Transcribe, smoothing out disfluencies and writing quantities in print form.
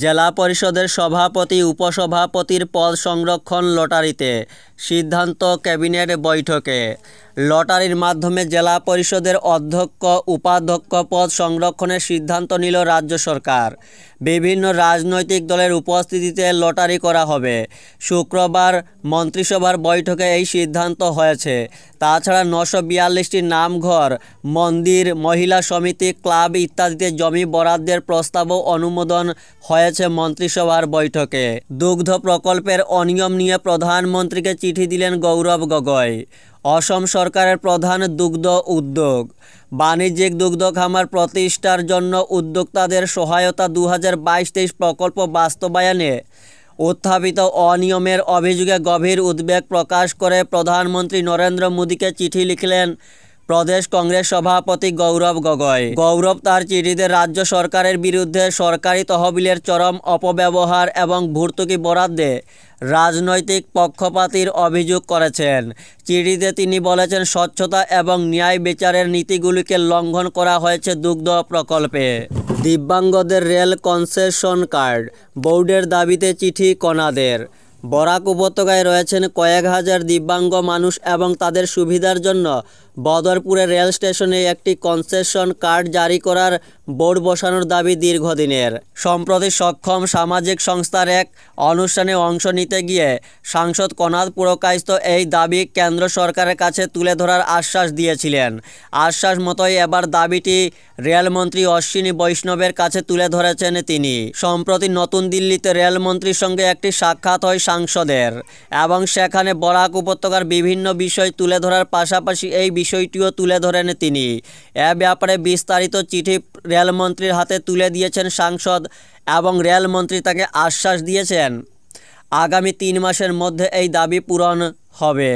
জেলা পরিষদের সভাপতি উপসভাপতির পদ সংরক্ষণ লটারিতে, সিদ্ধান্ত ক্যাবিনেট বৈঠকে। লটারির মাধ্যমে জেলা পরিষদের অধ্যক্ষ উপাধ্যক্ষ পদ সংরক্ষণের সিদ্ধান্ত নিল রাজ্য সরকার। বিভিন্ন রাজনৈতিক দলের উপস্থিতিতে লটারি করা হবে। শুক্রবার মন্ত্রিসভার বৈঠকে এই সিদ্ধান্ত হয়েছে। তাছাড়া 942টি নামঘর, মন্দির, মহিলা সমিতি, ক্লাব ইত্যাদিতে জমি বরাদ্দের প্রস্তাবও অনুমোদন হয়েছে মন্ত্রিসভার বৈঠকে। দুগ্ধ প্রকল্পের অনিয়ম নিয়ে প্রধানমন্ত্রীকে চিঠি দিলেন গৌরব গগৈ। অসম সরকারের প্রধান দুগ্ধ উদ্যোগ, বাণিজ্যিক দুগ্ধ খামার প্রতিষ্ঠার জন্য উদ্যোক্তাদের সহায়তা 2022-23 প্রকল্প বাস্তবায়নে উত্থাপিত অনিয়মের অভিযোগে গভীর উদ্বেগ প্রকাশ করে প্রধানমন্ত্রী নরেন্দ্র মোদীকে চিঠি লিখলেন প্রদেশ কংগ্রেস সভাপতি গৌরব গগৈ। গৌরব তার চিঠিতে রাজ্য সরকারের বিরুদ্ধে সরকারি তহবিলের চরম অপব্যবহার এবং ভর্তুকি বরাদ্দে রাজনৈতিক পক্ষপাতির অভিযোগ করেছেন। চিঠিতে তিনি বলেছেন, স্বচ্ছতা এবং ন্যায় বিচারের নীতিগুলিকে লঙ্ঘন করা হয়েছে দুগ্ধ প্রকল্পে। দিব্যাঙ্গদের রেল কনসেশন কার্ড, বোর্ডের দাবিতে চিঠি কণাদের। বরাক উপত্যকায় রয়েছেন কয়েক হাজার দিব্যাঙ্গ মানুষ এবং তাদের সুবিধার জন্য বদরপুরে রেল স্টেশনে একটি কনসেশন কার্ড জারি করার বোর্ড বসানোর দাবি দীর্ঘদিনের। সম্প্রতি সক্ষম সামাজিক সংস্থার এক অনুষ্ঠানে অংশ নিতে গিয়ে সাংসদ কনাদ পুরকায়স্থ এই দাবি কেন্দ্র সরকারের কাছে তুলে ধরার আশ্বাস দিয়েছিলেন। আশ্বাস মতোই এবার দাবিটি রেলমন্ত্রী অশ্বিনী বৈষ্ণবের কাছে তুলে ধরেছেন তিনি। সম্প্রতি নতুন দিল্লিতে রেলমন্ত্রীর সঙ্গে একটি সাক্ষাৎ হয় সাংসদের এবং সেখানে বরাক উপত্যকার বিভিন্ন বিষয় তুলে ধরার পাশাপাশি এই বিষয়টিও তুলে ধরেন তিনি। এ ব্যাপারে বিস্তারিত চিঠি রেলমন্ত্রীর হাতে তুলে দিয়েছেন সাংসদ এবং রেলমন্ত্রী তাকে আশ্বাস দিয়েছেন আগামী 3 মাসের মধ্যে এই দাবি পূরণ হবে।